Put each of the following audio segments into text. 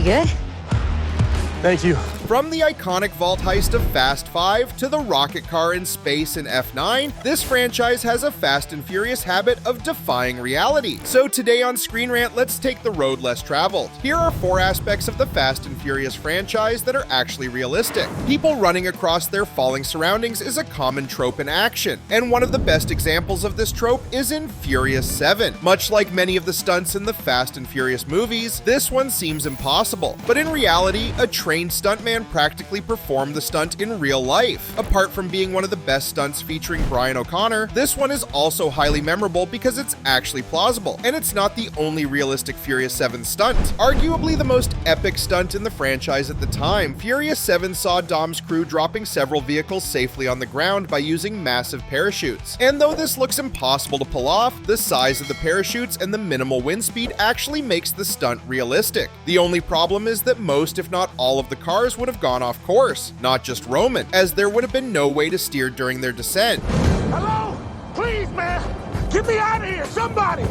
You good? Thank you. From the iconic vault heist of Fast 5 to the rocket car in space in F9, this franchise has a Fast and Furious habit of defying reality. So today on ScreenRant, let's take the road less traveled. Here are 4 aspects of the Fast and Furious franchise that are actually realistic. People running across their falling surroundings is a common trope in action, and one of the best examples of this trope is in Furious 7. Much like many of the stunts in the Fast and Furious movies, this one seems impossible, but in reality, a trained stuntman practically performed the stunt in real life. Apart from being one of the best stunts featuring Brian O'Connor, this one is also highly memorable because it's actually plausible, and it's not the only realistic Furious 7 stunt. Arguably the most epic stunt in the franchise at the time, Furious 7 saw Dom's crew dropping several vehicles safely on the ground by using massive parachutes. And though this looks impossible to pull off, the size of the parachutes and the minimal wind speed actually makes the stunt realistic. The only problem is that most, if not all, of the cars would have gone off course, not just Roman, as there would have been no way to steer during their descent. Hello? Please, man! Get me out of here, somebody!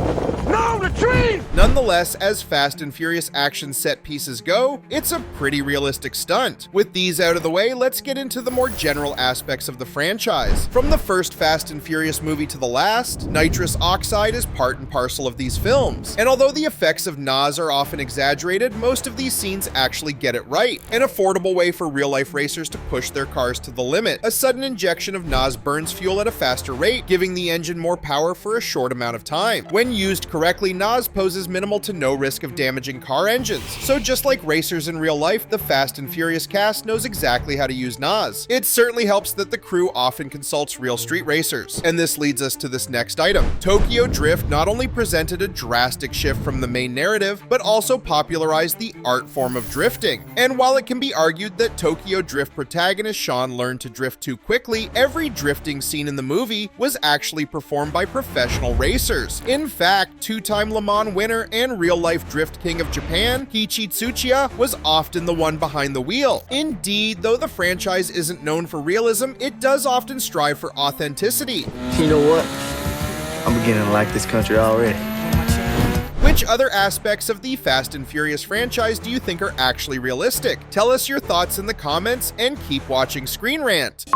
No, retrieve! Nonetheless, as Fast and Furious action set pieces go, it's a pretty realistic stunt. With these out of the way, let's get into the more general aspects of the franchise. From the first Fast and Furious movie to the last, nitrous oxide is part and parcel of these films. And although the effects of NOS are often exaggerated, most of these scenes actually get it right. An affordable way for real-life racers to push their cars to the limit. A sudden injection of NOS burns fuel at a faster rate, giving the engine more power for a short amount of time. When used correctly, NOS poses minimal to no risk of damaging car engines. So just like racers in real life, the Fast and Furious cast knows exactly how to use NOS. It certainly helps that the crew often consults real street racers. And this leads us to this next item. Tokyo Drift not only presented a drastic shift from the main narrative, but also popularized the art form of drifting. And while it can be argued that Tokyo Drift protagonist Sean learned to drift too quickly, every drifting scene in the movie was actually performed by professional racers. In fact, two-time Le Mans winner and real-life drift king of Japan, Kiichi Tsuchiya, was often the one behind the wheel. Indeed, though the franchise isn't known for realism, it does often strive for authenticity. You know what? I'm beginning to like this country already. Which other aspects of the Fast and Furious franchise do you think are actually realistic? Tell us your thoughts in the comments and keep watching ScreenRant.